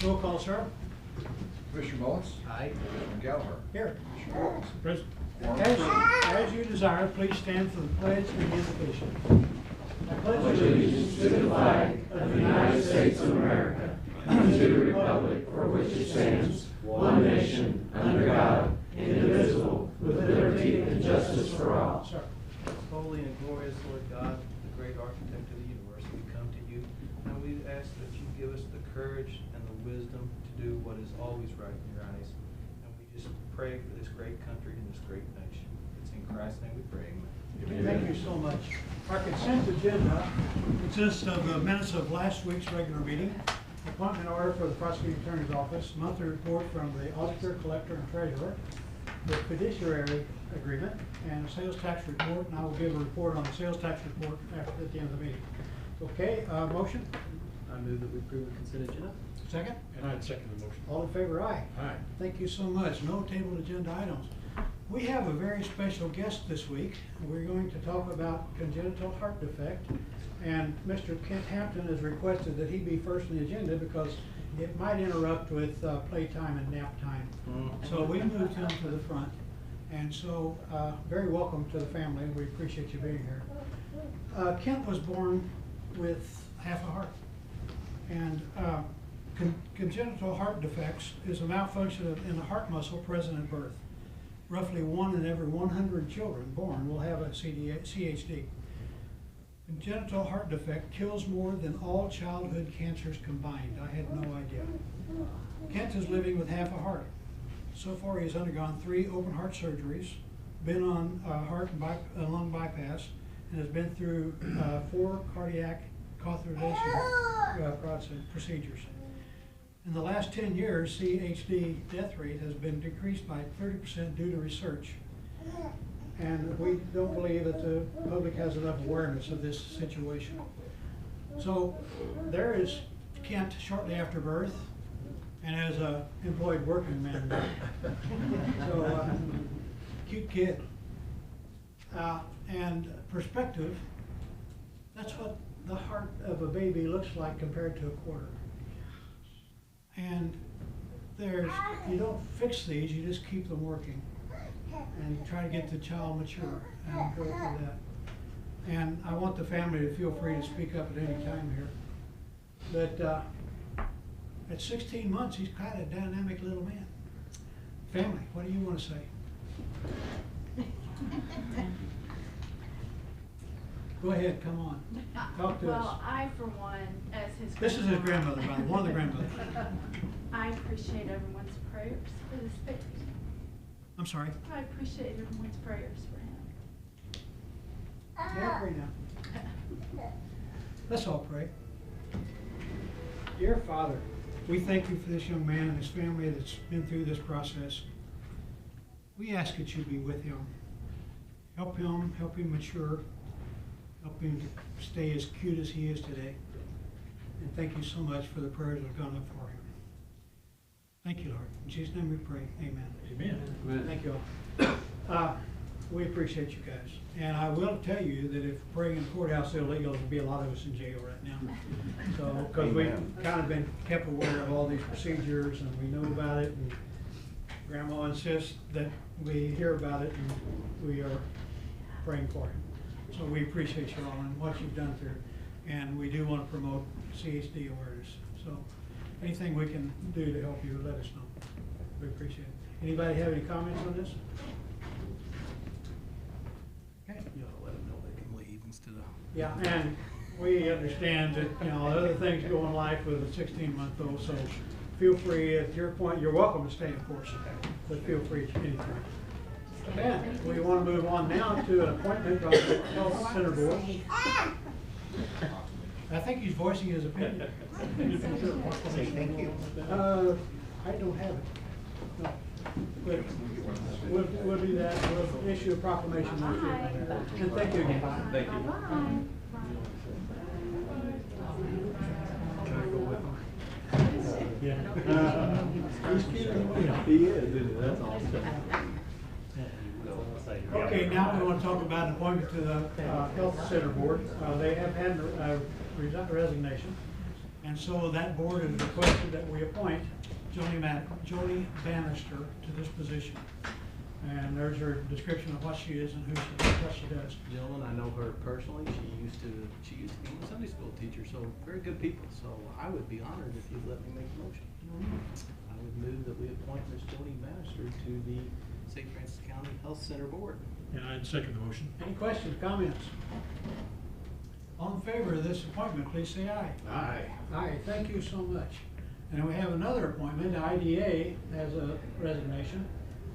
Roll call, sir. Commissioner Mullins? Aye. Commissioner Gallagher? Here. Commissioner Williams? Present. Quorum. As you desire, please stand for the pledge and the invocation. I pledge allegiance to the flag of the United States of America and to the republic for which it stands, one nation, under God, indivisible, with liberty and justice for all. Sir. Holy and glorious Lord God, the great architect of the universe, we come to you and we ask that you give us the courage and the wisdom to do what is always right in your eyes. And we just pray for this great country and this great nation. It's in Christ's name we pray. Amen. Thank you so much. Our consent agenda consists of the minutes of last week's regular meeting, appointment order for the prosecuting attorney's office, monthly report from the auditor, collector, and treasurer, the fiduciary agreement, and a sales tax report, and I will give a report on the sales tax report at the end of the meeting. Okay, motion? I move that we approve the consent agenda. Second? And I'd second the motion. All in favor, aye. Aye. Thank you so much. No tabled agenda items. We have a very special guest this week. We're going to talk about congenital heart defect. And Mr. Kent Hampton has requested that he be first on the agenda because it might interrupt with playtime and nap time. So we moved him to the front. And so very welcome to the family. We appreciate you being here. Kent was born with half a heart. And congenital heart defects is a malfunction in the heart muscle present at birth. Roughly 1 in every 100 children born will have a CHD. Congenital heart defect kills more than all childhood cancers combined. I had no idea. Kent is living with half a heart. So far he has undergone 3 open heart surgeries, been on heart and lung bypass, and has been through 4 cardiac catheterization procedures. In the last 10 years, CHD death rate has been decreased by 30% due to research. And we don't believe that the public has enough awareness of this situation. So there is Kent shortly after birth, and as an employed working man. So cute kid. And perspective, that's what the heart of a baby looks like compared to a quarter. And you don't fix these, you just keep them working. And you try to get the child mature and go through that. And I want the family to feel free to speak up at any time here. But at 16 months, he's quite a dynamic little man. Family, what do you want to say? Go ahead, come on. Talk to us. Well, I, for one, as his This is his grandmother, by the way, one of the grandmothers. I appreciate everyone's prayers for this baby. I'm sorry. I appreciate everyone's prayers for him. Yeah, pray now. Let's all pray. Dear Father, we thank you for this young man and his family that's been through this process. We ask that you be with him. Help him mature. Help him to stay as cute as he is today. And thank you so much for the prayers that have gone up for him. Thank you, Lord. In Jesus' name we pray. Amen. Amen. Amen. Thank you all. We appreciate you guys. And I will tell you that if praying in the courthouse is illegal, there'll be a lot of us in jail right now. So, because we've kind of been kept aware of all these procedures and we know about it, and Grandma insists that we hear about it and we are praying for him. So we appreciate you all and what you've done through. And we do want to promote CHD awareness. So anything we can do to help you, let us know. We appreciate it. Anybody have any comments on this? Okay. You ought to let them know they can leave instead of. Yeah, and we understand that, you know, other things go in life with a 16-month-old, so feel free, at your point, you're welcome to stay, of course, but feel free anytime. And we want to move on now to an appointment of the Health Center Board. I think he's voicing his opinion. Say thank you. I don't have it. No. But we'll do that. We'll issue a proclamation. And thank you again. Thank you. Bye. Can I go with them? Yeah. He's cute. He is, isn't he? That's awesome. Okay, now we want to talk about an appointment to the Health Center Board. They have had a resignation. And so that board has requested that we appoint Joni Bannister to this position. And there's her description of what she is and what she does. Gentlemen, I know her personally. She used to be a Sunday school teacher, so very good people. So I would be honored if you'd let me make a motion. I would move that we appoint Ms. Joni Bannister to the St. Francis County Health Center Board. And I'd second the motion. Any questions, comments? All in favor of this appointment, please say aye. Aye. Aye, thank you so much. And we have another appointment. IDA has a resignation,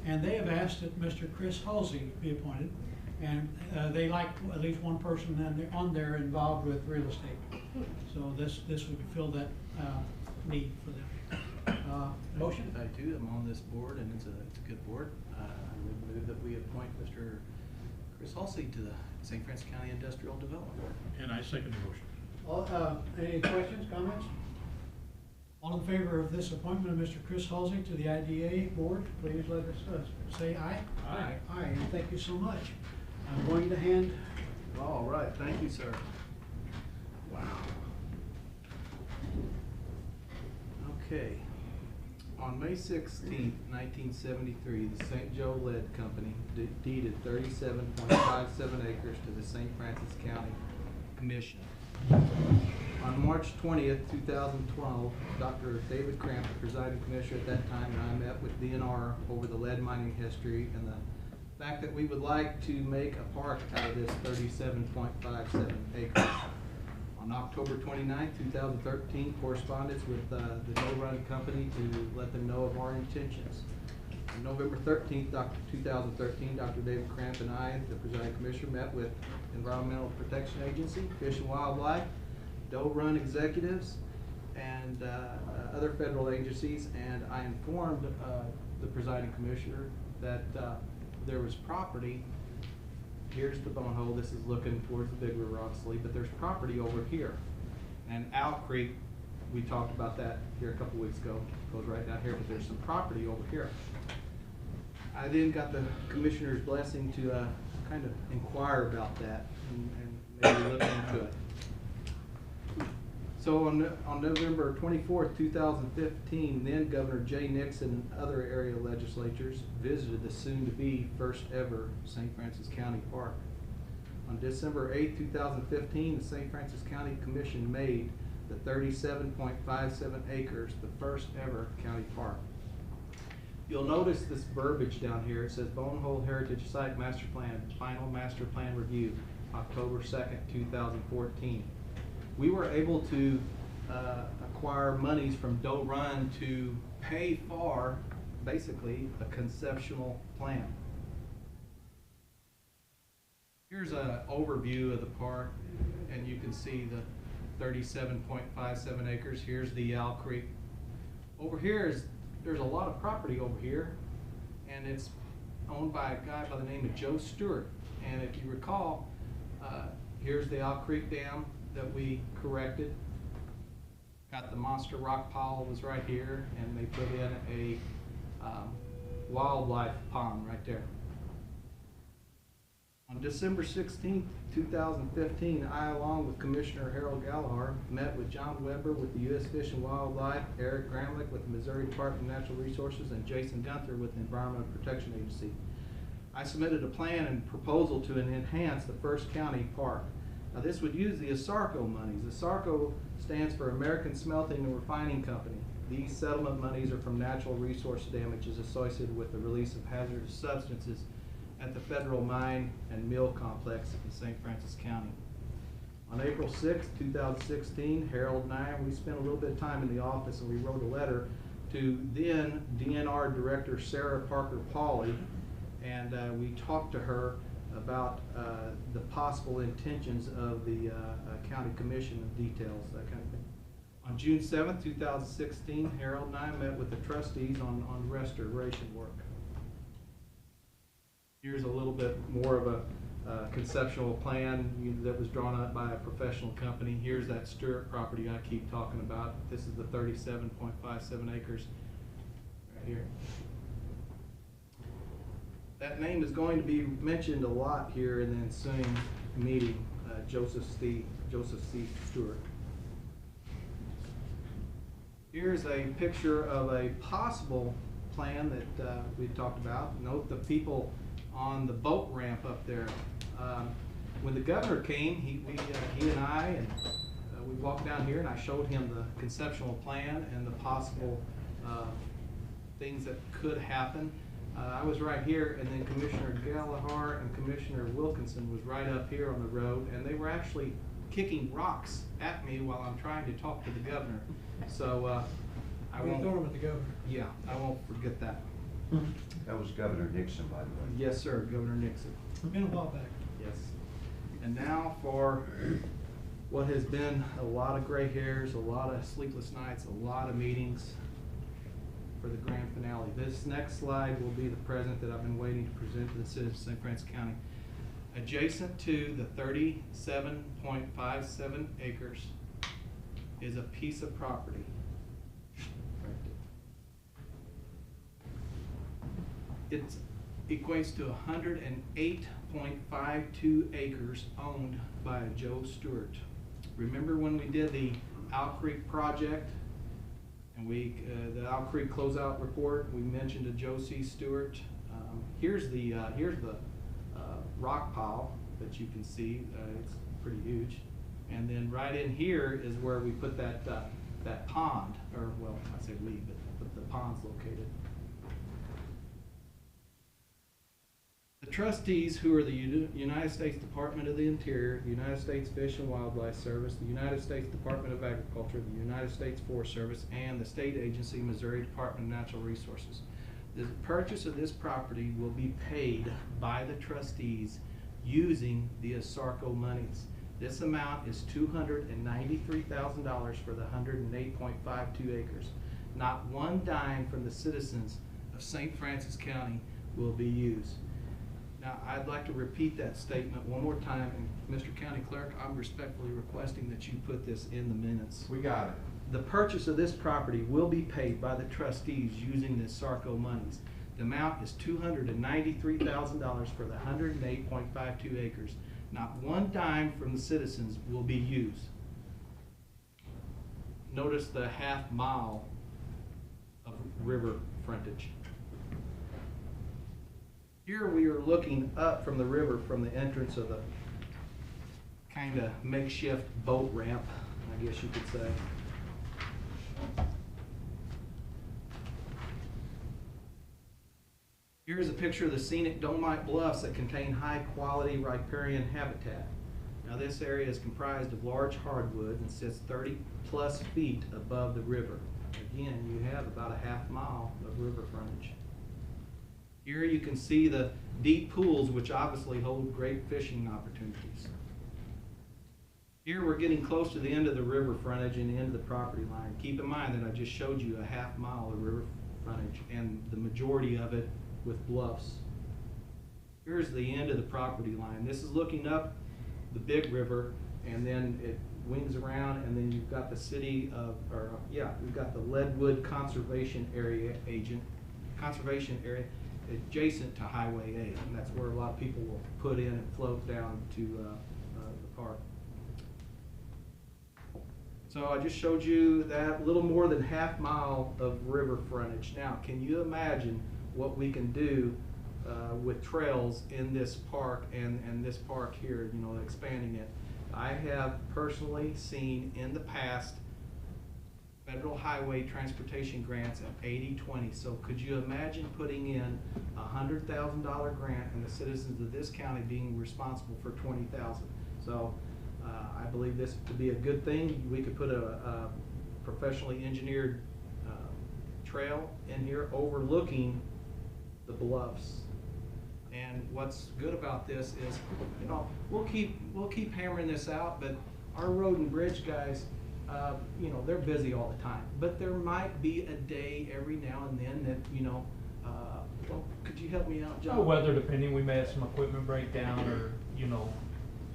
and they have asked that Mr. Chris Halsey be appointed. And they like at least one person on there involved with real estate. So this would fill that need for them. Motion? I too am on this board, and it's a good board. I would move that we appoint Mr. Chris Halsey to the St. Francis County Industrial Development Board. And I second the motion. Any questions, comments? All in favor of this appointment of Mr. Chris Halsey to the IDA board, please let us say aye. Aye. Aye, and thank you so much. I'm going to hand. All right, thank you, sir. Wow. Okay. On May 16th, 1973, the St. Joe Lead Company deeded 37.57 acres to the St. Francis County Commission. On March 20th, 2012, Dr. David Cramp, the presiding commissioner at that time, and I met with DNR over the lead mining history and the fact that we would like to make a park out of this 37.57 acres. On October 29th, 2013, correspondence with the Doe Run Company to let them know of our intentions. On November 13th, 2013, Dr. David Cramp and I, the presiding commissioner, met with Environmental Protection Agency, Fish and Wildlife, Doe Run executives, and other federal agencies, and I informed the presiding commissioner that there was property. Here's the bone hole. This is looking towards the Big River, obviously, but there's property over here. And Owl Creek, we talked about that here a couple weeks ago, goes right down here, but there's some property over here. I then got the commissioner's blessing to kind of inquire about that and maybe look into it. So on November 24th, 2015, then Governor Jay Nixon and other area legislatures visited the soon-to-be first ever St. Francis County Park. On December 8th, 2015, the St. Francis County Commission made the 37.57 acres the first ever county park. You'll notice this verbiage down here. It says Bonehole Heritage Site Master Plan, Final Master Plan Review, October 2nd, 2014. We were able to acquire monies from Doe Run to pay for, basically, a conceptual plan. Here's an overview of the park, and you can see the 37.57 acres. Here's the Owl Creek. Over here there's a lot of property over here, and it's owned by a guy by the name of Joe Stewart. And if you recall, here's the Owl Creek Dam that we corrected. Got the monster rock pile was right here, and they put in a wildlife pond right there. On December 16th, 2015, I, along with Commissioner Harold Gallagher, met with John Weber with the U.S. Fish and Wildlife, Eric Gramlich with the Missouri Department of Natural Resources, and Jason Gunther with the Environmental Protection Agency. I submitted a plan and proposal to enhance the first county park. Now, this would use the ASARCO monies. ASARCO stands for American Smelting and Refining Company. These settlement monies are from natural resource damages associated with the release of hazardous substances at the federal mine and mill complex in St. Francis County. On April 6, 2016, Harold and I, we spent a little bit of time in the office, and we wrote a letter to then DNR Director Sarah Parker Pauley, and we talked to her about the possible intentions of the county commission and details, that kind of thing. On June 7th, 2016, Harold and I met with the trustees on restoration work. Here's a little bit more of a conceptual plan that was drawn up by a professional company. Here's that Stewart property I keep talking about. This is the 37.57 acres right here. That name is going to be mentioned a lot here in the ensuing meeting, Joseph C. Stewart. Here's a picture of a possible plan that we talked about. Note the people on the boat ramp up there. When the governor came, he and I, and we walked down here and I showed him the conceptual plan and the possible things that could happen. I was right here, and then Commissioner Gallagher and Commissioner Wilkinson was right up here on the road, and they were actually kicking rocks at me while I'm trying to talk to the governor. So I We won't. throw them at the governor. Yeah, I won't forget that. That was Governor Nixon, by the way. Yes, sir, Governor Nixon. Been a while back. Yes. And now for what has been a lot of gray hairs, a lot of sleepless nights, a lot of meetings for the grand finale. This next slide will be the present that I've been waiting to present to the citizens of St. Francis County. Adjacent to the 37.57 acres is a piece of property. Right there. It equates to 108.52 acres owned by Joe Stewart. Remember when we did the Owl Creek project and the Owl Creek closeout report, we mentioned a Joe C. Stewart. Here's the rock pile that you can see. It's pretty huge. And then right in here is where we put that pond, or well, I say we, but the pond's located. The trustees, who are the United States Department of the Interior, the United States Fish and Wildlife Service, the United States Department of Agriculture, the United States Forest Service, and the state agency, Missouri Department of Natural Resources. The purchase of this property will be paid by the trustees using the ASARCO monies. This amount is $293,000 for the 108.52 acres. Not one dime from the citizens of St. Francis County will be used. Now, I'd like to repeat that statement one more time, and Mr. County Clerk, I'm respectfully requesting that you put this in the minutes. We got it. The purchase of this property will be paid by the trustees using the ASARCO monies. The amount is $293,000 for the 108.52 acres. Not one dime from the citizens will be used. Notice the half mile of river frontage. Here we are looking up from the river from the entrance of the kind of makeshift boat ramp, I guess you could say. Here's a picture of the scenic Dolomite Bluffs that contain high-quality riparian habitat. Now this area is comprised of large hardwood and sits 30+ feet above the river. Again, you have about a half mile of river frontage. Here you can see the deep pools, which obviously hold great fishing opportunities. Here we're getting close to the end of the river frontage and the end of the property line. Keep in mind that I just showed you a half mile of river frontage and the majority of it with bluffs. Here's the end of the property line. This is looking up the big river, and then it wings around, and then you've got the city of, you've got the Leadwood Conservation Area adjacent to Highway 8, and that's where a lot of people will put in and float down to the park. So I just showed you that little more than half mile of river frontage. Now, can you imagine what we can do with trails in this park and this park here, you know, expanding it? I have personally seen in the past federal highway transportation grants at 80-20. So could you imagine putting in a $100,000 grant and the citizens of this county being responsible for $20,000? So I believe this to be a good thing. We could put a professionally engineered trail in here overlooking the bluffs. And what's good about this is, you know, we'll keep hammering this out, but our road and bridge guys, you know, they're busy all the time. But there might be a day every now and then that, you know, well, could you help me out, John? Oh, weather depending, we may have some equipment breakdown, or, you know,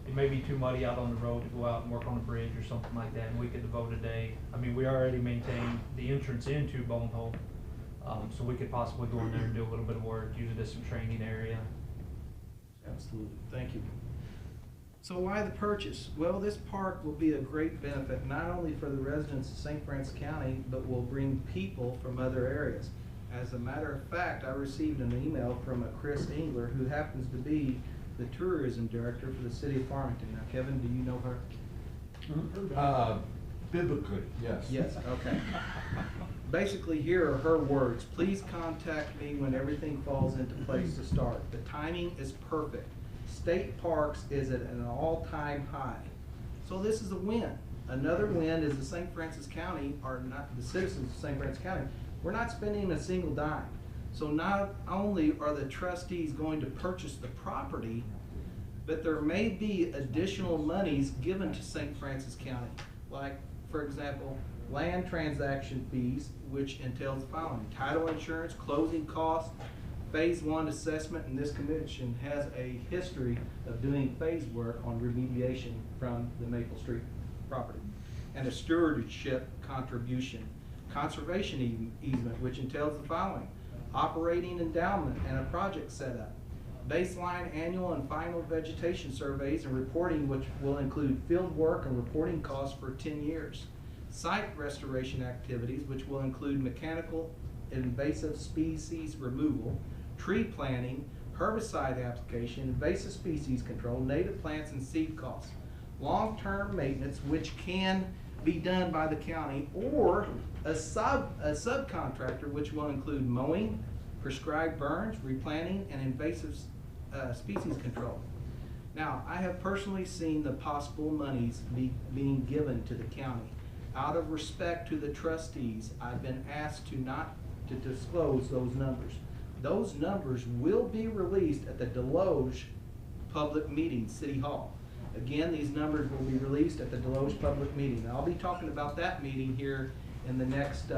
it may be too muddy out on the road to go out and work on a bridge or something like that, and we could devote a day. I mean, we already maintain the entrance into Bone Hole, so we could possibly go in there and do a little bit of work, use it as some training area. Absolutely, thank you. So why the purchase? Well, this park will be a great benefit not only for the residents of St. Francis County, but will bring people from other areas. As a matter of fact, I received an email from a Chris Engler, who happens to be the tourism director for the city of Farmington. Now, Kevin, do you know her? Biblically, yes. Yes, okay. Basically, here are her words. Please contact me when everything falls into place to start. The timing is perfect. State Parks is at an all-time high. So this is a win. Another win is the St. Francis County, or not the citizens of St. Francis County, we're not spending a single dime. So not only are the trustees going to purchase the property, but there may be additional monies given to St. Francis County. Like, for example, land transaction fees, which entails the following: title insurance, closing costs, phase 1 assessment, and this commission has a history of doing phase work on remediation from the Maple Street property, and a stewardship contribution, conservation easement, which entails the following: operating endowment and a project setup, baseline annual and final vegetation surveys and reporting, which will include field work and reporting costs for 10 years, site restoration activities, which will include mechanical invasive species removal, tree planting, herbicide application, invasive species control, native plants and seed costs, long-term maintenance, which can be done by the county or a subcontractor, which will include mowing, prescribed burns, replanting, and invasive species control. Now, I have personally seen the possible monies being given to the county. Out of respect to the trustees, I've been asked not to disclose those numbers. Those numbers will be released at the Deloge public meeting, City Hall. Again, these numbers will be released at the Deloge public meeting. I'll be talking about that meeting here in the next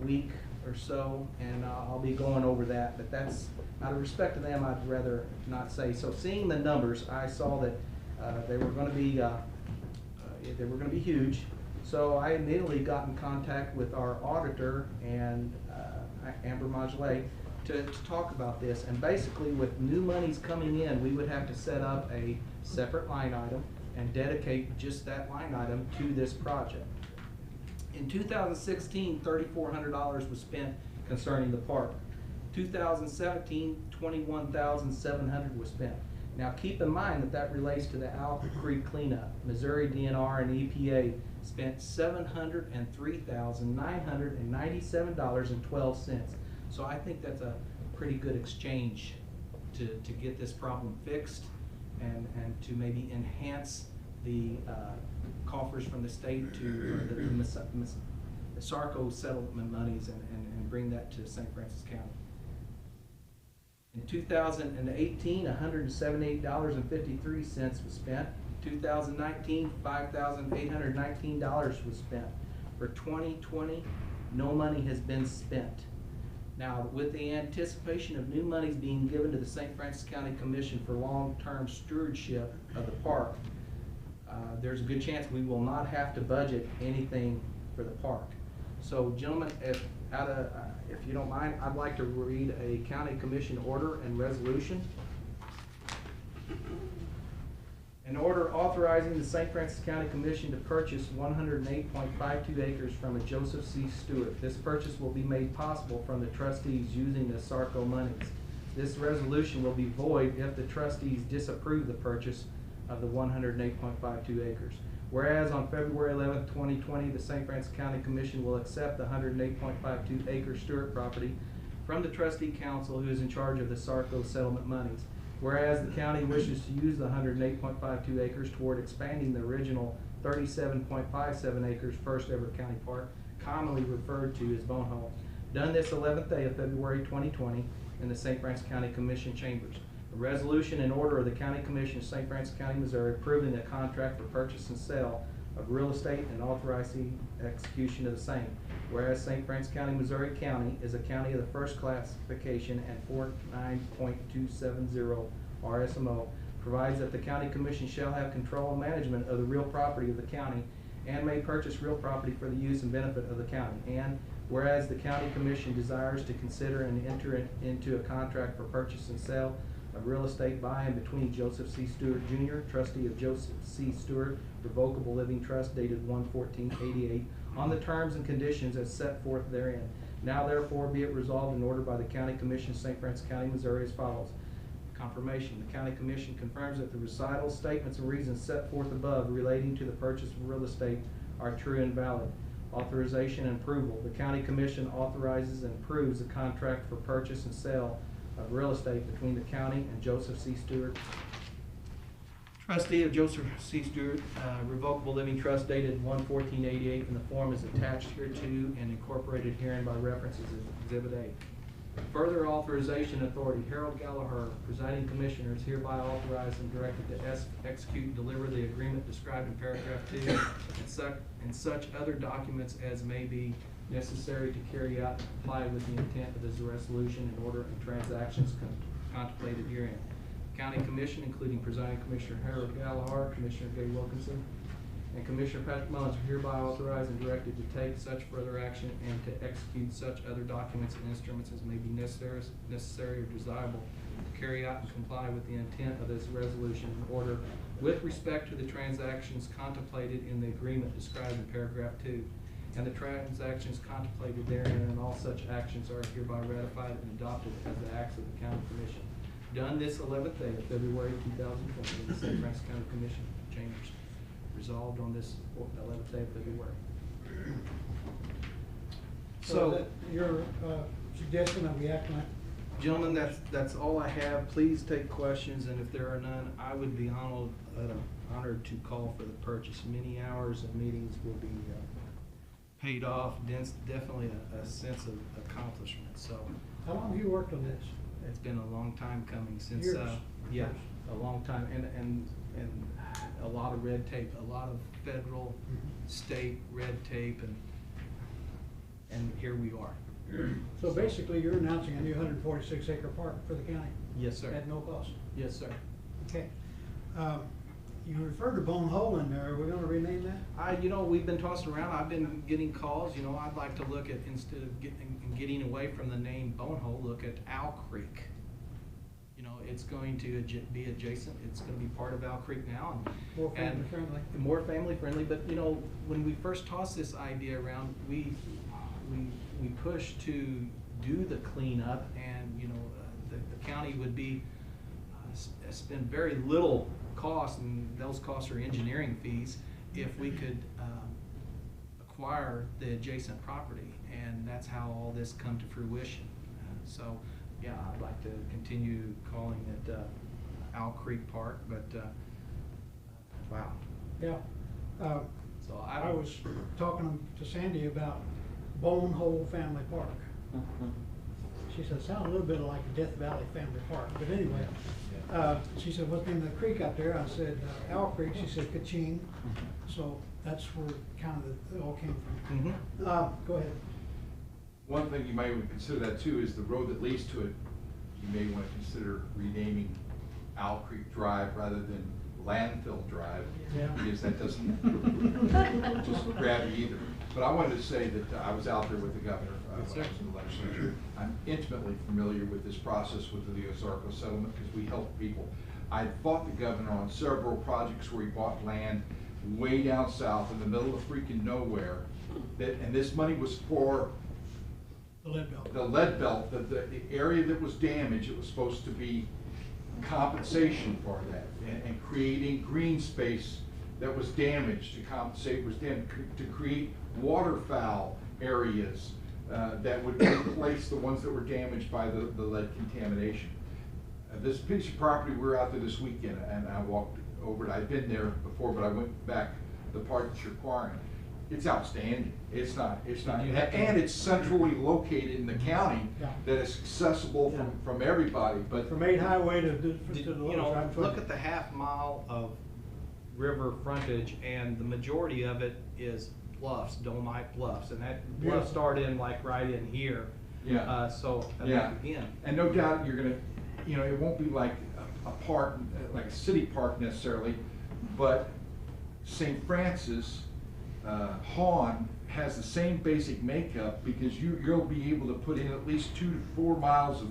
week or so, and I'll be going over that, but that's, out of respect to them, I'd rather not say. So seeing the numbers, I saw that they were going to be huge. So I immediately got in contact with our auditor and Amber Modulay to talk about this. And basically, with new monies coming in, we would have to set up a separate line item and dedicate just that line item to this project. In 2016, $3,400 was spent concerning the park. 2017, $21,700 was spent. Now keep in mind that that relates to the Owl Creek cleanup. Missouri DNR and EPA spent $703,997.12. So I think that's a pretty good exchange to get this problem fixed and to maybe enhance the coffers from the state to the SARCO settlement monies and bring that to St. Francis County. In 2018, $178.53 was spent. 2019, $5,819 was spent. For 2020, no money has been spent. Now, with the anticipation of new monies being given to the St. Francis County Commission for long-term stewardship of the park, there's a good chance we will not have to budget anything for the park. So, gentlemen, if you don't mind, I'd like to read a county commission order and resolution. An order authorizing the St. Francis County Commission to purchase 108.52 acres from a Joseph C. Stewart. This purchase will be made possible from the trustees using the SARCO monies. This resolution will be void if the trustees disapprove the purchase of the 108.52 acres. Whereas on February 11th, 2020, the St. Francis County Commission will accept the 108.52 acre Stewart property from the trustee council who is in charge of the SARCO settlement monies. Whereas the county wishes to use the 108.52 acres toward expanding the original 37.57 acres first ever county park, commonly referred to as Bonehole. Done this 11th day of February 2020 in the St. Francis County Commission chambers. A resolution in order of the County Commission of St. Francis County, Missouri, approving the contract for purchase and sale of real estate and authorizing execution of the same. Whereas St. Francis County, Missouri County is a county of the first classification and 49.270 RSMO, provides that the County Commission shall have control and management of the real property of the county and may purchase real property for the use and benefit of the county. And whereas the County Commission desires to consider and enter into a contract for purchase and sale of real estate by and between Joseph C. Stewart Jr., trustee of Joseph C. Stewart Revocable Living Trust dated 1/14/88, on the terms and conditions as set forth therein. Now therefore be it resolved and ordered by the County Commission, St. Francis County, Missouri as follows. Confirmation. The County Commission confirms that the recitals, statements, and reasons set forth above relating to the purchase of real estate are true and valid. Authorization and approval. The County Commission authorizes and approves the contract for purchase and sale of real estate between the county and Joseph C. Stewart, trustee of Joseph C. Stewart Revocable Living Trust dated 1/14/88, and the form is attached hereto and incorporated herein by reference as Exhibit A. Further authorization authority. Harold Gallagher, presiding commissioner, is hereby authorized and directed to execute and deliver the agreement described in paragraph 2 and such other documents as may be necessary to carry out and comply with the intent of this resolution in order and transactions contemplated herein. County Commission, including presiding Commissioner Harold Gallagher, Commissioner Gay Wilkinson, and Commissioner Patrick Mullins, are hereby authorized and directed to take such further action and to execute such other documents and instruments as may be necessary or desirable to carry out and comply with the intent of this resolution in order with respect to the transactions contemplated in the agreement described in paragraph 2. And the transactions contemplated therein, and all such actions are hereby ratified and adopted as the acts of the County Commission. Done this 11th day of February 2020 in the St. Francis County Commission Chambers. Resolved on this 11th day of February. So is that your suggestion that we act on it? Gentlemen, that's all I have. Please take questions, and if there are none, I would be honored to call for the purchase. Many hours of meetings will be paid off. Definitely a sense of accomplishment. So, How long have you worked on this? it's been a long time coming since. Years. Yeah, a long time, and a lot of red tape, a lot of federal, state red tape, and here we are. So basically, you're announcing a new 146 acre park for the county? Yes, sir. At no cost? Yes, sir. Okay. You referred to Bone Hole in there. Are we gonna rename that? We've been tossing around. I've been getting calls. I'd like to look at, instead of getting away from the name Bone Hole, look at Owl Creek. It's going to be adjacent. It's going to be part of Owl Creek now. More family friendly? More family friendly. But, when we first tossed this idea around, we pushed to do the cleanup, and, the county would be, spend very little cost, and those costs are engineering fees, if we could acquire the adjacent property, and that's how all this come to fruition. So, yeah, I'd like to continue calling it Owl Creek Park, but wow. Yeah. So I was talking to Sandy about Bone Hole Family Park. She said, sounds a little bit like Death Valley Family Park, but anyway. She said, what's in the creek up there? I said, Owl Creek. She said, Kaching. So that's where kind of it all came from. Go ahead. One thing you might want to consider that too is the road that leads to it, you may want to consider renaming Owl Creek Drive rather than Landfill Drive. Yeah. Because that doesn't just grab you either. But I wanted to say that I was out there with the governor when I was in the legislature. I'm intimately familiar with this process with the Ozarko settlement because we help people. I fought the governor on several projects where he bought land way down south in the middle of freaking nowhere. And this money was for The lead belt. the lead belt, the area that was damaged. It was supposed to be compensation for that and creating green space that was damaged to compensate, to create waterfowl areas that would replace the ones that were damaged by the lead contamination. This piece of property, we were out there this weekend, and I walked over it. I'd been there before, but I went back the part that you're acquiring. It's outstanding. It's not, and it's centrally located in the county that is accessible from everybody. But From 8 Highway to the look at the half-mile of river frontage, and the majority of it is bluffs, dolomite bluffs, and that bluff start in like right in here. Yeah. Again. And no doubt you're gonna, it won't be like a park, like a city park necessarily, but St. Francis, Hawn has the same basic makeup because you'll be able to put in at least 2 to 4 miles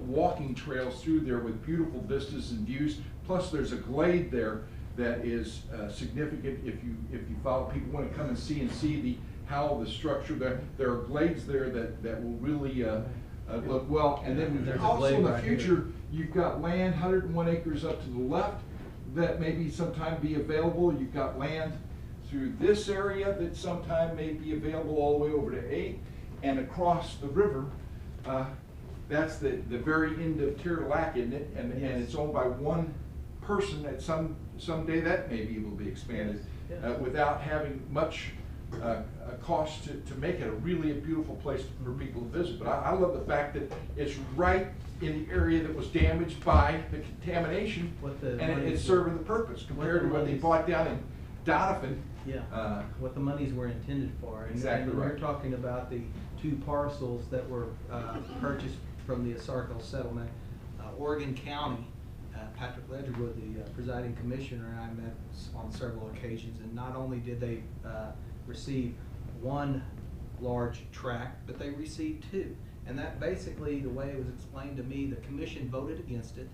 walking trails through there with beautiful vistas and views. Plus, there's a glade there that is significant if you follow. People want to come and see how the structure there. There are glades there that will really look well. And then There's a also glade in the right future, here. you've got land, 101 acres up to the left, that maybe sometime be available. You've got land through this area that sometime may be available all the way over to 8, and across the river. That's the very end of Tirlac, isn't it? And it's owned by one person. At someday that may be able to be expanded without having much cost to make it a beautiful place for people to visit. But I love the fact that it's right in the area that was damaged by the contamination, and it's serving the purpose compared to what they bought down in Donovan. Yeah, what the monies were intended for. Exactly And right. you're talking about the 2 parcels that were purchased from the Asarco settlement. Oregon County, Patrick Ledgerwood, the presiding commissioner, and I met on several occasions, and not only did they receive 1 large tract, but they received 2. And that basically, the way it was explained to me, the commission voted against it.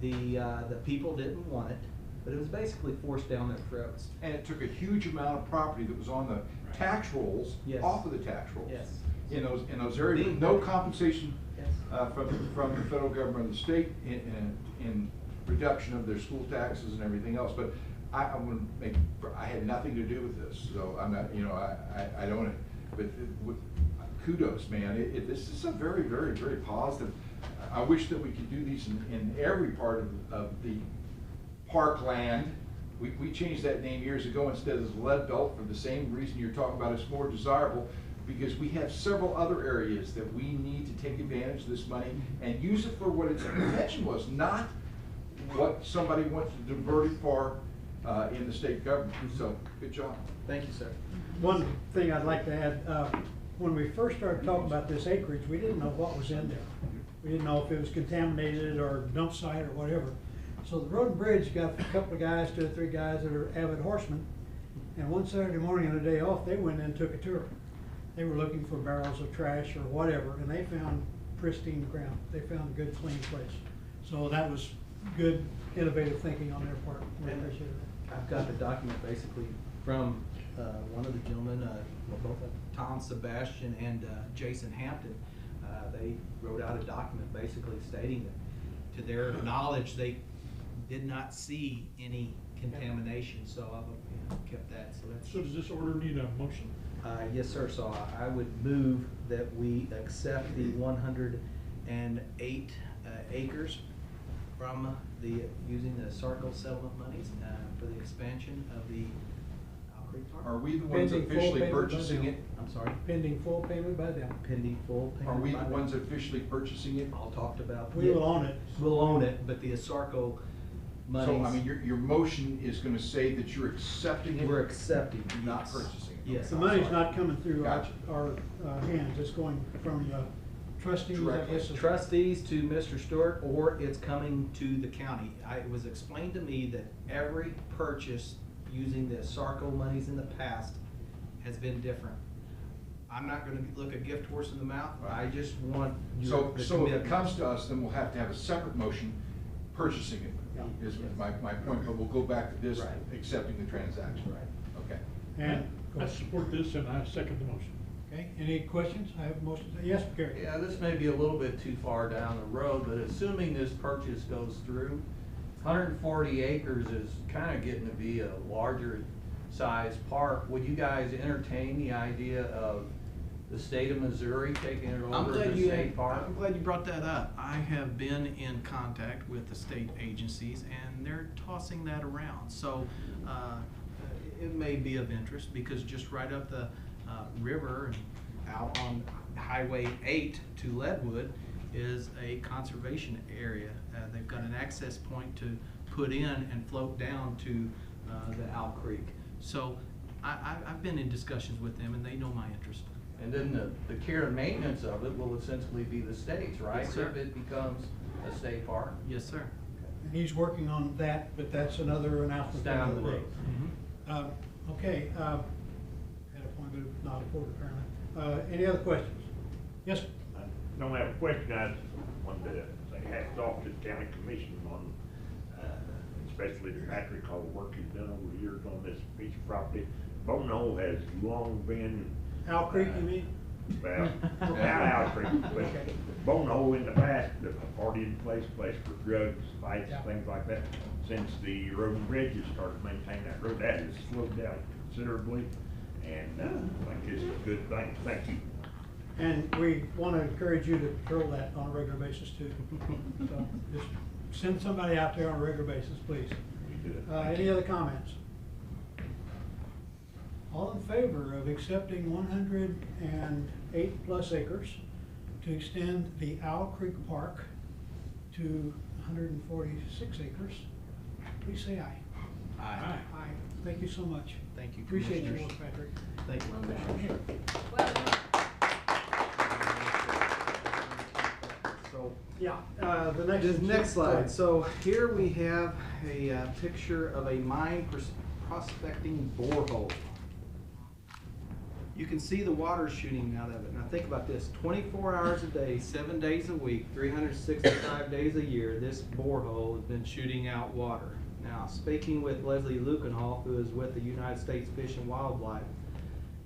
The people didn't want it, but it was basically forced down their throats. And it took a huge amount of property that was on the tax rolls Yes. off of the tax rolls. Yes. In those areas, with no compensation from the federal government or the state in reduction of their school taxes and everything else. But I had nothing to do with this, so I'm not, I don't. But kudos, man. This is a very, very, very positive. I wish that we could do these in every part of the parkland. We changed that name years ago instead of lead belt for the same reason you're talking about. It's more desirable because we have several other areas that we need to take advantage of this money and use it for what its intention was, not what somebody wants to divert it for in the state government. So, good job. Thank you, sir. One thing I'd like to add, when we first started talking about this acreage, we didn't know what was in there. We didn't know if it was contaminated or dump site or whatever. So the road and bridge got a couple of guys, 2 or 3 guys that are avid horsemen, and one Saturday morning on a day off, they went in and took a tour. They were looking for barrels of trash or whatever, and they found pristine ground. They found a good, clean place. So that was good, innovative thinking on their part. We appreciate it. I've got the document basically from one of the gentlemen, both Tom Sebastian and Jason Hampton. They wrote out a document basically stating that to their knowledge they did not see any contamination, so I've kept that. So does this order need a motion? Yes, sir. So I would move that we accept the 108 acres from using the Asarco settlement monies for the expansion of the Owl Creek Park. Are we the ones Pending full officially payment by purchasing them. it? I'm sorry. Pending full payment by them. Pending full payment. Are we the by them. ones officially purchasing it? All talked about. We will own it. We'll own it, but the Asarco monies. So, I mean, your motion is gonna say that you're accepting it? We're accepting, Not yes. purchasing it? Yes. The money's not coming through Gotcha. our hands, it's going from the trustees, I Directly. guess. Trustees to Mr. Stewart, or it's coming to the county. It was explained to me that every purchase using the Asarco monies in the past has been different. I'm not gonna look a gift horse in the mouth, I just want the So if it commitment. comes to us, then we'll have to have a separate motion purchasing it, Yeah. is my point, but we'll go back to this, Right. accepting the transaction. Right. Okay. And, I support this and I second the motion. okay, any questions? I have a motion. Yes, Gary? Yeah, this may be a little bit too far down the road, but assuming this purchase goes through, 140 acres is kind of getting to be a larger size park. Would you guys entertain the idea of the state of Missouri taking it over as a state park? I'm glad you brought that up. I have been in contact with the state agencies and they're tossing that around. So it may be of interest because just right up the river and out on Highway 8 to Leadwood is a conservation area. They've got an access point to put in and float down to the Owl Creek. So I've been in discussions with them and they know my interest. And then the care and maintenance of it will essentially be the state's, right? Yes, sir. If it becomes a state park? Yes, sir. And he's working on that, but that's another announcement. It's down the road. Okay, had a point, but not a report apparently. Any other questions? Yes? I don't have a question, wanted to say hats off to the county commission on, especially the Patrick, all the work he's done over the years on this piece of property. Bone Hole has long been. Owl Creek, you mean? Well, not Owl Creek, but Bone Hole in the past, the partying place for drugs, fights, Yeah. things like that. Since the road and bridges started maintaining that road, that has slowed down considerably, and I think it's a good thing. Thank you. And we want to encourage you to patrol that on a regular basis too. So just send somebody out there on a regular basis, please. We do it. Any other comments? All in favor of accepting 108 plus acres to extend the Owl Creek Park to 146 acres, please say aye. Aye. Aye. Thank you so much. Thank you, Appreciate your Commissioners. work, Patrick. Thank you, Commissioners. So, Yeah, the next. this next slide, so here we have a picture of a mine prospecting borehole. You can see the water shooting out of it. Now think about this, 24 hours a day, 7 days a week, 365 days a year, this borehole has been shooting out water. Now, speaking with Leslie Lukenhoff, who is with the United States Fish and Wildlife,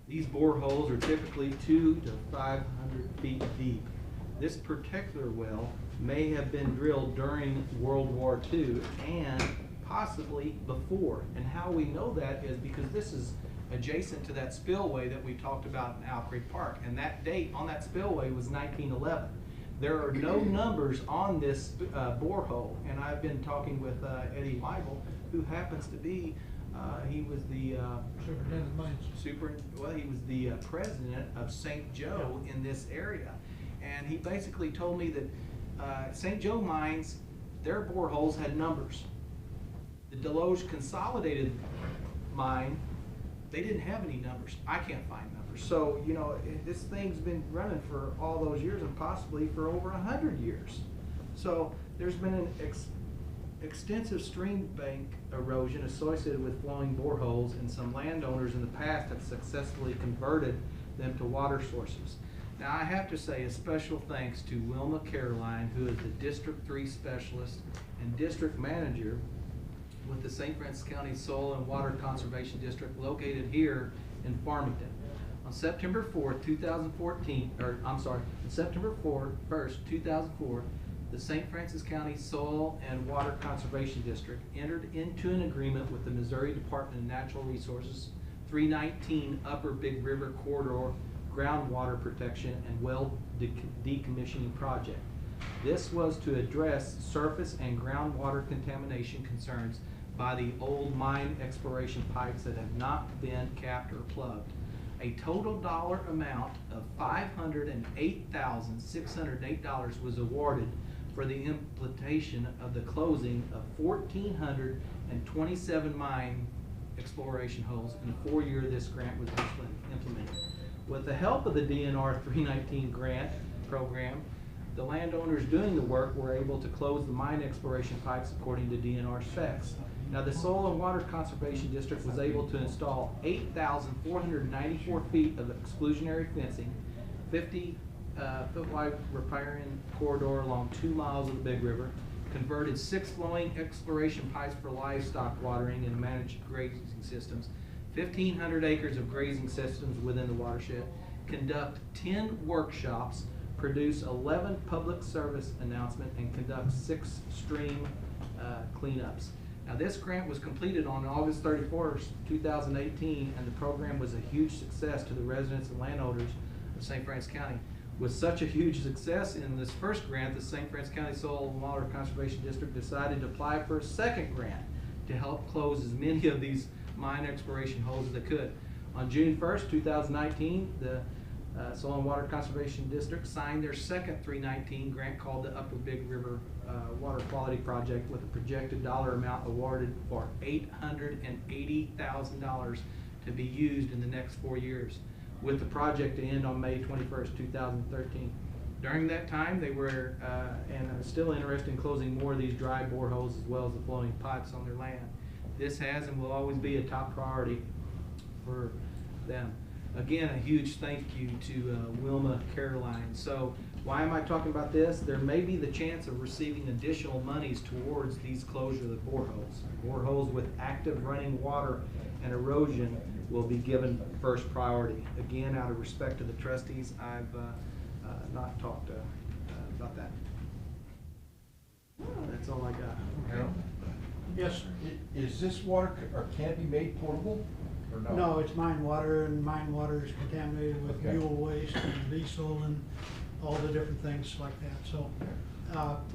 these boreholes are typically 200 to 500 feet deep. This particular well may have been drilled during World War II and possibly before. And how we know that is because this is adjacent to that spillway that we talked about in Owl Creek Park. And that date on that spillway was 1911. There are no numbers on this borehole. And I've been talking with Eddie Weibel, who happens to be, he was the Superintendent of Mines. he was the president of St. Joe in this area. And he basically told me that St. Joe Mines, their boreholes had numbers. The Deloge Consolidated Mine, they didn't have any numbers. I can't find numbers. So, you know, this thing's been running for all those years and possibly for over 100 years. So there's been an extensive stream bank erosion associated with flowing boreholes, and some landowners in the past have successfully converted them to water sources. Now, I have to say a special thanks to Wilma Caroline, who is the District 3 Specialist and District Manager with the St. Francis County Soil and Water Conservation District located here in Farmington. On September 4th, 2014, September 1st, 2004, the St. Francis County Soil and Water Conservation District entered into an agreement with the Missouri Department of Natural Resources 319 Upper Big River Corridor Groundwater Protection and Well Decommissioning Project. This was to address surface and groundwater contamination concerns by the old mine exploration pipes that have not been capped or plugged. A total dollar amount of $508,608 was awarded for the implementation of the closing of 1,427 mine exploration holes in the 4 year this grant was implemented. With the help of the DNR 319 grant program, the landowners doing the work were able to close the mine exploration pipes according to DNR specs. Now, the Soil and Water Conservation District was able to install 8,494 feet of exclusionary fencing, 50-foot wide riparian corridor along 2 miles of the Big River, converted 6 flowing exploration pipes for livestock watering and managed grazing systems, 1,500 acres of grazing systems within the watershed, conduct 10 workshops, produce 11 public service announcements, and conduct 6 stream cleanups. Now, this grant was completed on August 31st, 2018, and the program was a huge success to the residents and landowners of St. Francis County. With such a huge success in this first grant, the St. Francis County Soil and Water Conservation District decided to apply for a second grant to help close as many of these mine exploration holes as they could. On June 1st, 2019, the Soil and Water Conservation District signed their second 319 grant called the Upper Big River Water Quality Project with a projected dollar amount awarded for $880,000 to be used in the next 4 years, with the project to end on May 21st, 2013. During that time, they were and are still interested in closing more of these dry boreholes as well as the flowing pipes on their land. This has and will always be a top priority for them. again, a huge thank you to Wilma Caroline. So why am I talking about this? There may be the chance of receiving additional monies towards these closure of the boreholes. Boreholes with active running water and erosion will be given first priority. Again, out of respect to the trustees, I've not talked about that. That's all I got. Harold? Yes. Is this water, or can it be made potable, or no? No, it's mine water, and mine water is contaminated with Okay. fuel waste and diesel and all the different things like that. So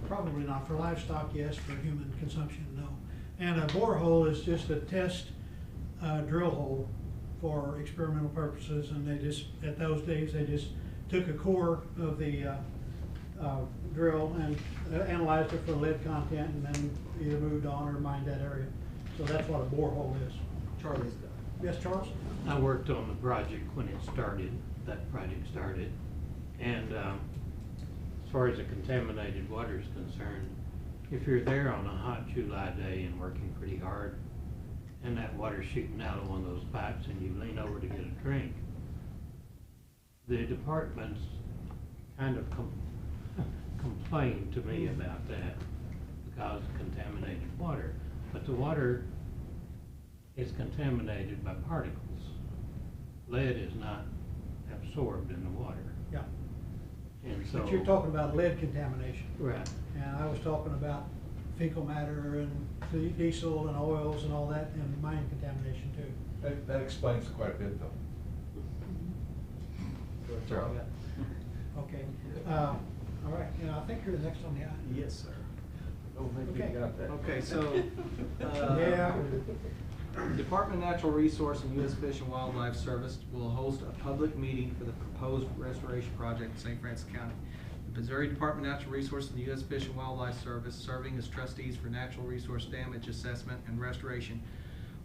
probably not. For livestock, yes. For human consumption, no. And a borehole is just a test drill hole for experimental purposes, and they just, at those days, they just took a core of the drill and analyzed it for lead content, and then either moved on or mined that area. So that's what a borehole is. Charlie's done. Yes, Charles? I worked on the project when it started, that project started. And as far as the contaminated water is concerned, if you're there on a hot July day and working pretty hard, and that water's shooting out of one of those pipes and you lean over to get a drink, the departments kind of complained to me about that because of contaminated water. But the water is contaminated by particles. Lead is not absorbed in the water. Yeah. And so. But you're talking about lead contamination. Right. And I was talking about fecal matter and diesel and oils and all that, and mine contamination too. That explains quite a bit, though. That's all I got. Okay. All right, and I think you're the next on the item. Yes, sir. Don't think Okay. you got that. Okay, so, Yeah. Department of Natural Resource and U.S. Fish and Wildlife Service will host a public meeting for the proposed restoration project in St. Francis County. The Missouri Department of Natural Resource and the U.S. Fish and Wildlife Service, serving as trustees for natural resource damage assessment and restoration,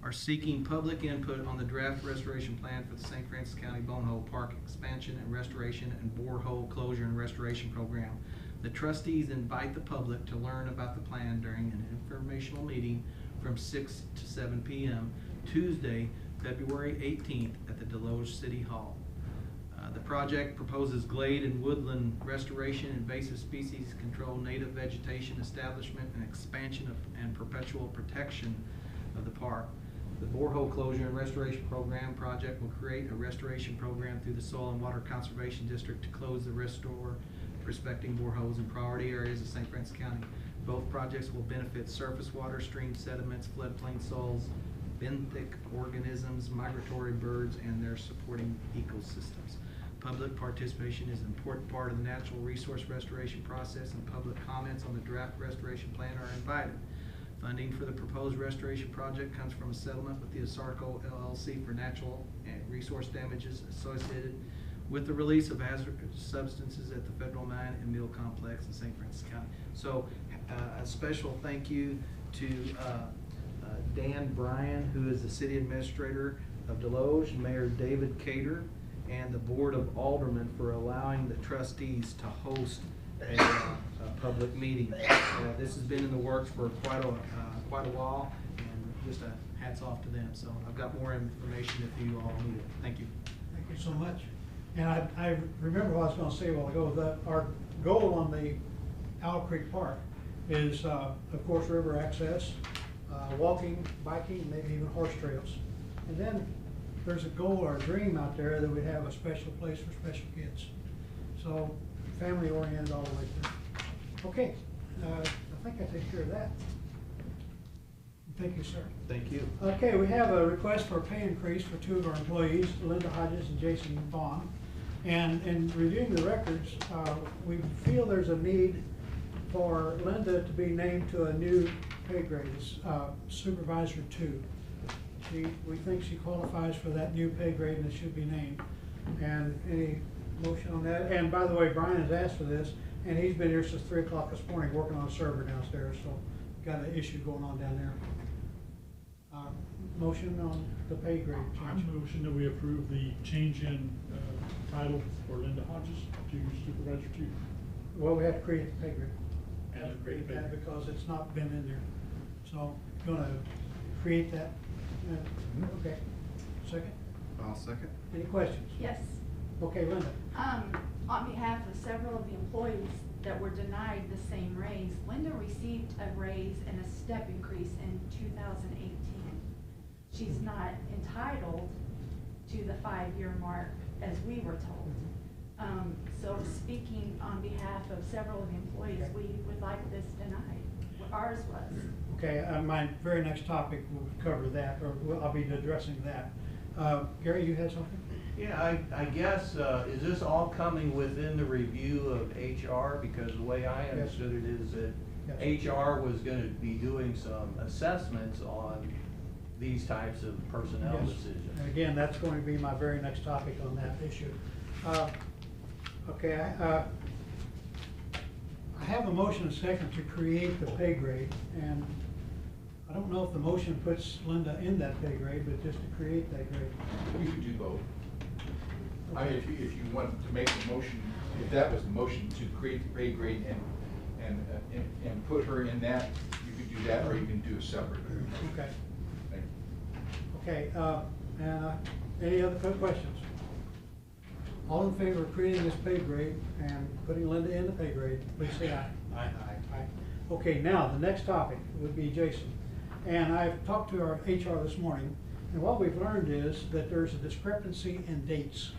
are seeking public input on the draft restoration plan for the St. Francis County Bonehole Park expansion and restoration and borehole closure and restoration program. The trustees invite the public to learn about the plan during an informational meeting from 6 to 7 p.m. Tuesday, February 18th at the Deloge City Hall. The project proposes glade and woodland restoration, invasive species control, native vegetation establishment, and expansion of and perpetual protection of the park. The borehole closure and restoration program project will create a restoration program through the Soil and Water Conservation District to close the restore respecting boreholes in priority areas of St. Francis County. Both projects will benefit surface water, stream sediments, floodplain soils, benthic organisms, migratory birds, and their supporting ecosystems. Public participation is an important part of the natural resource restoration process, and public comments on the draft restoration plan are invited. Funding for the proposed restoration project comes from a settlement with the ASARCO LLC for natural and resource damages associated with the release of hazardous substances at the Federal Mine and Mill Complex in St. Francis County. So a special thank you to Dan Bryan, who is the City Administrator of Deloge, Mayor David Cater, and the Board of Aldermen for allowing the trustees to host a public meeting. This has been in the works for quite a while, and just a hats off to them. So I've got more information if you all need it. Thank you. Thank you so much. And I remember what I was going to say a while ago, that our goal on the Owl Creek Park is, of course, river access, walking, biking, maybe even horse trails. And then there's a goal or a dream out there that we'd have a special place for special kids. So family oriented all the way through. Okay, I think I take care of that. Thank you, sir. Thank you. Okay, we have a request for a pay increase for two of our employees, Linda Hodges and Jason Vaughn. And in reviewing the records, we feel there's a need for Linda to be named to a new pay grade, Supervisor 2. We think she qualifies for that new pay grade and it should be named. And any motion on that? And by the way, Brian has asked for this, and he's been here since 3 o'clock this morning working on a server downstairs, so got an issue going on down there. Motion on the pay grade I change. motion that we approve the change in title for Linda Hodges to Supervisor 2. Well, we have to create the pay grade. And a great pay That grade. because it's not been in there. So, gonna create that. Okay. Second? I'll second. Any questions? Yes. Okay, Linda. On behalf of several of the employees that were denied the same raise, Linda received a raise and a step increase in 2018. She's not entitled to the 5-year mark as we were told. So speaking on behalf of several of the employees, Okay. we would like this denied. Ours was. Okay, my very next topic will cover that, or I'll be addressing that. Gary, you had something? Yeah, I guess, is this all coming within the review of HR? Because the way I understood it is that Yes. HR was gonna be doing some assessments on these types of personnel Yes. decisions. And again, that's going to be my very next topic on that issue. Okay, I have a motion and a second to create the pay grade, and I don't know if the motion puts Linda in that pay grade, but just to create that grade. You could do both. I mean, if you want to make the motion, if that was the motion to create the pay grade and put her in that, you could do that, or you can do a separate. Okay. Thank you. Okay, and any other questions? All in favor of creating this pay grade and putting Linda in the pay grade, please say aye. Aye. Aye. Okay, now, the next topic would be Jason. And I've talked to our HR this morning, and what we've learned is that there's a discrepancy in dates.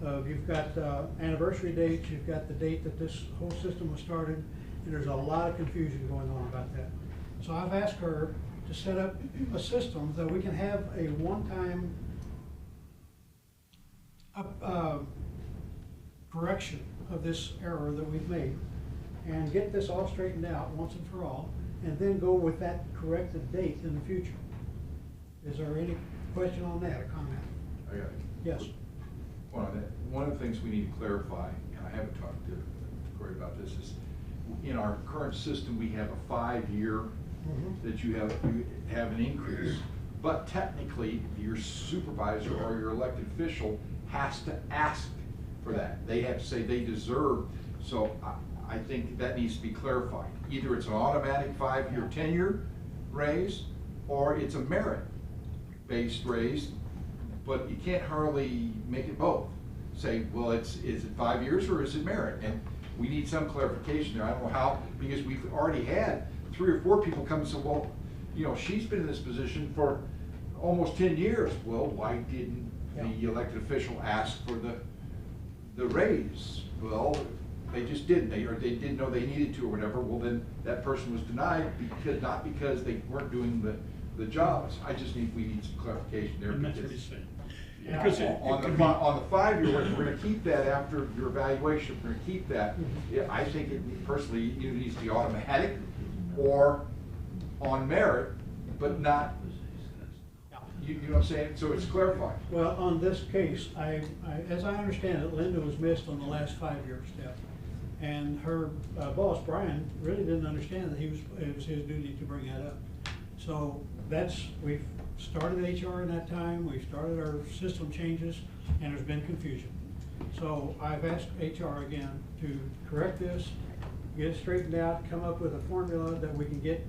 You've got anniversary dates, you've got the date that this whole system was started, and there's a lot of confusion going on about that. So I've asked her to set up a system that we can have a one-time correction of this error that we've made, and get this all straightened out once and for all, and then go with that corrected date in the future. Is there any question on that or comment? I got it. Yes. One of the things we need to clarify, and I haven't talked to Corey about this, is in our current system, we have a 5-year that you have an increase. But technically, your supervisor or your elected official has to ask for that. They have to say they deserve. So I think that needs to be clarified. Either it's an automatic 5-year tenure raise, or it's a merit-based raise, but you can't hardly make it both. Say, well, is it 5 years or is it merit? And we need some clarification there. I don't know how, because we've already had 3 or 4 people come and say, well, you know, she's been in this position for almost 10 years. Well, why didn't the elected official ask for the raise? Well, they just didn't. Or they didn't know they needed to or whatever. Well, then that person was denied because, not because they weren't doing the jobs. We need some clarification there. And that's what he's saying. Yeah. Because On the 5-year, we're gonna keep that after your evaluation, we're gonna keep that. Yeah, I think it personally either needs to be automatic or on merit, but not, you know what I'm saying? So it's clarified. Well, on this case, as I understand it, Linda was missed on the last 5-year step. And her boss, Brian, really didn't understand that it was his duty to bring that up. So we've started HR in that time, we've started our system changes, and there's been confusion. So I've asked HR again to correct this, get it straightened out, come up with a formula that we can get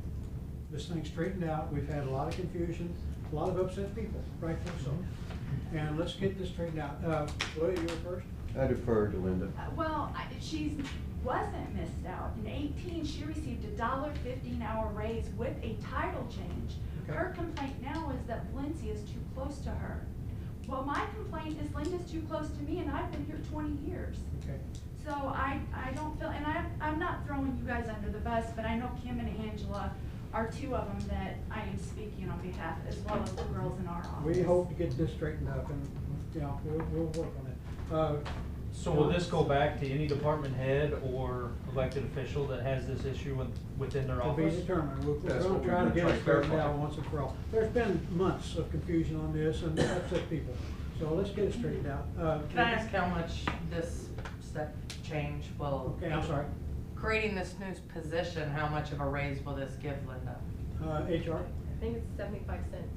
this thing straightened out. We've had a lot of confusion, a lot of upset people, rightfully so. And let's get this straightened out. Lloyd, you were first? I defer to Linda. Well, she wasn't missed out. In 18, she received a $1.50 an hour raise with a title change. Okay. Her complaint now is that Lindsay is too close to her. Well, my complaint is Linda's too close to me, and I've been here 20 years. Okay. So I don't feel, and I'm not throwing you guys under the bus, but I know Kim and Angela are 2 of them that I am speaking on behalf, as well as the girls in our office. We hope to get this straightened up, and, you know, we'll work on it. So will this go back to any department head or elected official that has this issue within their To be office? determined. We're That's gonna what try to we're get gonna it try to straightened out clarify. once and for all. There's been months of confusion on this and upset people, so let's get it straightened out. Can I ask how much this step change will? Okay, I'm sorry. Creating this new position, how much of a raise will this give Linda? HR, I think it's 75 cents.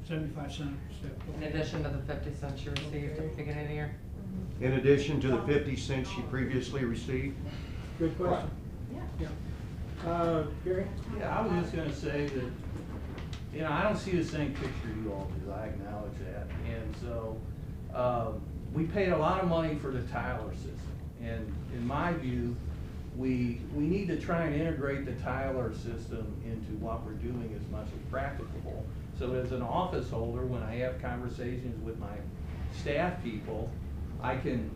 75 cents step. In addition to the 50 cents you received at the beginning of the year? In addition to the 50 cents she previously received? Good question. Yeah. Yeah. Gary? Yeah, I was just gonna say that, you know, I don't see the same picture you all do, I acknowledge that. And so, We paid a lot of money for the Tyler system, and in my view, we need to try and integrate the Tyler system into what we're doing as much as practicable. So as an office holder, when I have conversations with my staff people, I can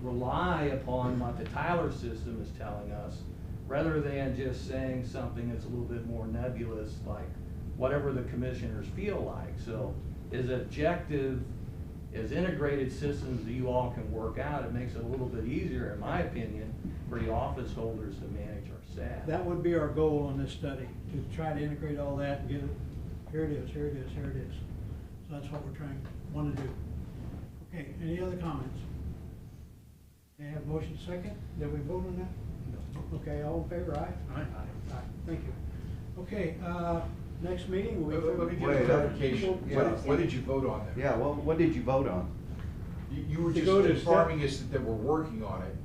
rely upon what the Tyler system is telling us, rather than just saying something that's a little bit more nebulous, like whatever the commissioners feel like. So as objective, as integrated systems that you all can work out, it makes it a little bit easier, in my opinion, for the office holders to manage our staff. That would be our goal on this study, to try to integrate all that and get it, here it is, here it is, here it is. So that's what we're want to do. Okay, any other comments? Okay, have motion second, did we vote on that? No. Okay, all in favor, aye? Aye. Aye, thank you. Okay, next meeting will be. Let me get Wait, a clarification. yeah. What did you vote on there? Yeah, well, what did you vote on? You were To just go to informing us that they were working on it.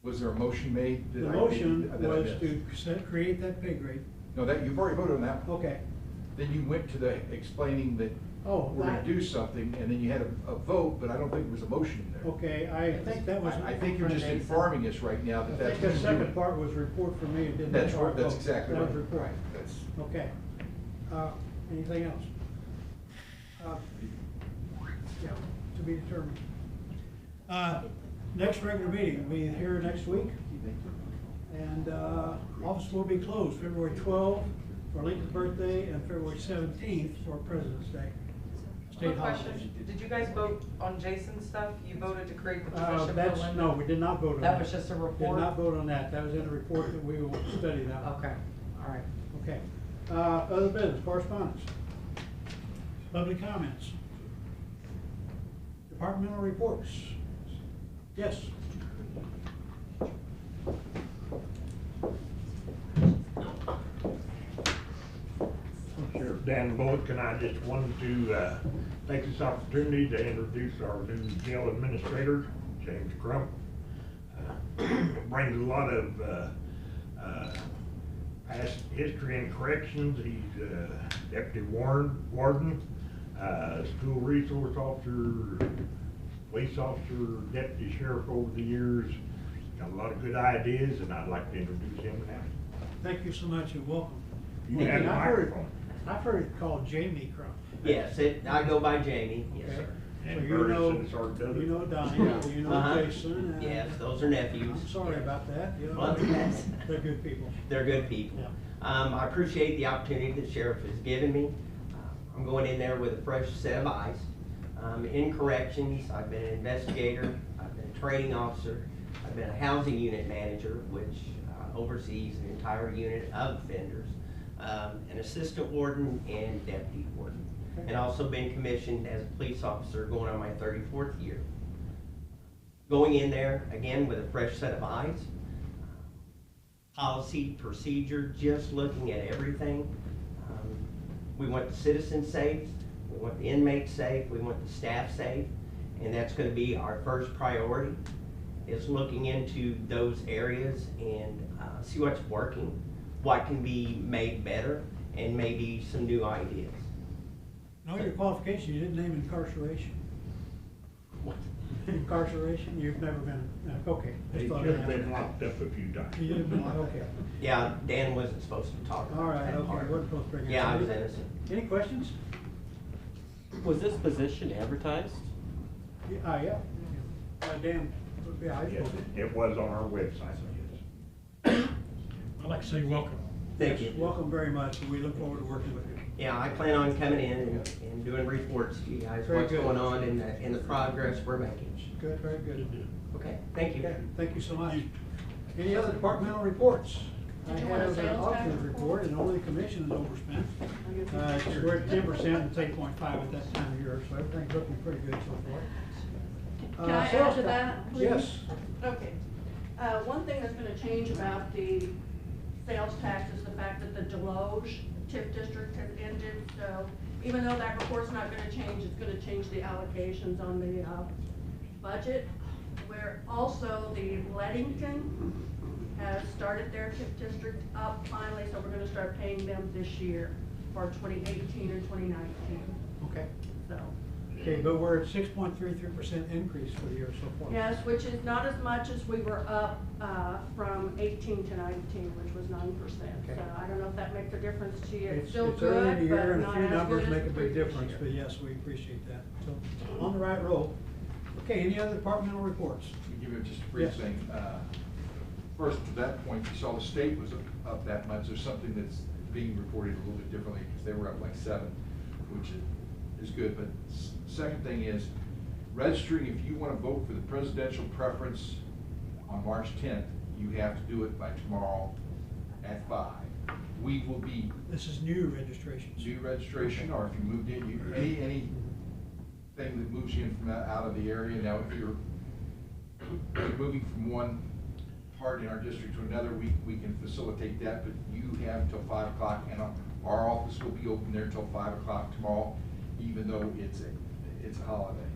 Was there a motion made? The that I motion that I was missed? to create that pay grade. No, that, you've already voted on that. Okay. Then you went to the explaining that Oh, we're gonna that- do something, and then you had a vote, but I don't think there was a motion there. Okay, I think that was. I think you're just informing us right now I that that's think what the you're second doing. part was report from me, it didn't. That's have our right, that's vote. exactly That right. was report. Right, that's. Okay. Anything else? Yeah, to be determined. Next regular meeting will be here next week. And office will be closed February 12th for Lincoln's birthday and February 17th for President's Day. State Quick holidays. question, did you guys vote on Jason's stuff? You voted to create the position for That's, Linda? no, we did not vote on that. That was just a report? Did not vote on that. That was in a report that we will study that. Okay, all right. Okay. Other business, correspondence. Public comments. Departmental reports. Yes. Sheriff Dan Bullock, and I just wanted to take this opportunity to introduce our new jail administrator, James Crump. Brings a lot of past history in corrections. He's deputy warden, school resource officer, police officer, deputy sheriff over the years. Got a lot of good ideas, and I'd like to introduce him now. Thank you so much and welcome. You Okay, have the microphone. I've heard it called Jamie Crump. Yes, I go by Jamie, yes, Okay. sir. So And you know, Burris and Sardota. you know Donnie, you know Uh-huh. Jason. Yes, those are nephews. I'm sorry about that. You know, Well, that's- they're good people. They're good people. I appreciate the opportunity the sheriff has given me. I'm going in there with a fresh set of eyes. In corrections, I've been an investigator, I've been a training officer, I've been a housing unit manager, which oversees an entire unit of offenders, an assistant warden and deputy warden. And also been commissioned as a police officer going on my 34th year. Going in there, again, with a fresh set of eyes, policy, procedure, just looking at everything. We want the citizens safe, we want the inmates safe, we want the staff safe, and that's gonna be our first priority, is looking into those areas and see what's working, what can be made better, and maybe some new ideas. Know your qualifications, you didn't name incarceration. Incarceration, you've never been, okay. He Just thought should I'd have ask. been locked up a few times. You didn't been, okay. Yeah, Dan wasn't supposed to talk All about right, that okay, part. wasn't supposed to bring it Yeah, I up. was innocent. Any questions? Was this position advertised? Yeah. Dan, yeah, I Yes, spoke. it was on our website, yes. I'd like to say welcome. Thank you. Welcome very much, and we look forward to working with you. Yeah, I plan on coming in and doing reports to you guys, Very what's good. going on in the progress we're making. Good, very good. Okay, thank you. Okay, thank you so much. Any other departmental reports? I Did you want a have an sales tax auditor's report, and only the commission is overspent. We're at 10%, and it's 8.5 at that time of year, so everything's looking pretty good so far. Can I Sales add to tax. that, please? Yes. Okay. One thing that's gonna change about the sales tax is the fact that the Deloge TIF district has ended, so even though that report's not gonna change, it's gonna change the allocations on the, budget. Where also the Leadington has started their TIF district up finally, so we're gonna start paying them this year for 2018 and 2019, Okay. so. Okay, but we're at 6.33% increase for the year so far. Yes, which is not as much as we were up, from 18 to 19, which was 9%. Okay. So I don't know if that makes a difference to you. It's It's still it's early in the good, year but and a not few as numbers good as make a the big previous difference, year. but yes, we appreciate that. So, on the right roll. Okay, any other departmental reports? Let me give you just a brief Yes. thing. First, to that point, you saw the state was up that much. There's something that's being reported a little bit differently, because they were up like 7, which is good. But second thing is, registering, if you want to vote for the presidential preference on March 10th, you have to do it by tomorrow at 5. We will be. This is new registrations. New registration, or if you moved in, anything that moves you in from out of the area. Now, if you're moving from one part in our district to another, we can facilitate that, but you have until 5 o'clock, and our office will be open there until 5 o'clock tomorrow, even though it's a holiday.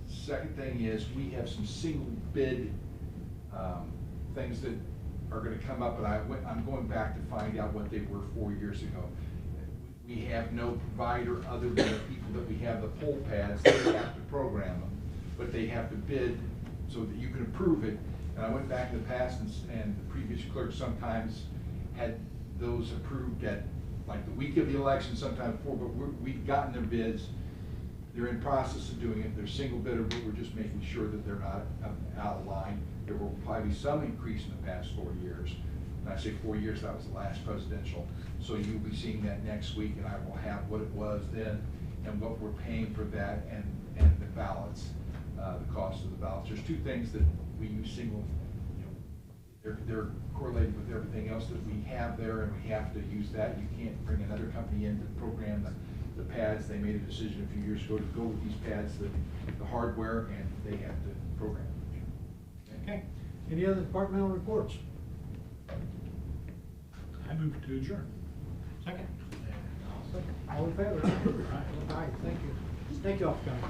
Second thing is, we have some single bid things that are gonna come up, and I'm going back to find out what they were 4 years ago. We have no provider other than the people that we have the poll pads. They have to program them, but they have to bid so that you can approve it. And I went back in the past, and the previous clerk sometimes had those approved at, like, the week of the election, sometimes before, but we've gotten their bids. They're in process of doing it. They're single bidder, but we're just making sure that they're not out of line. There will probably be some increase in the past 4 years. When I say 4 years, that was the last presidential. So you'll be seeing that next week, and I will have what it was then and what we're paying for that, and the ballots, the cost of the ballots. There's 2 things that we use single, they're correlated with everything else that we have there, and we have to use that. You can't bring another company in to program the pads. They made a decision a few years ago to go with these pads, the hardware, and they have to program it. Okay, any other departmental reports? I move to adjourn. Second? All in favor? Aye, thank you. Thank you all for coming.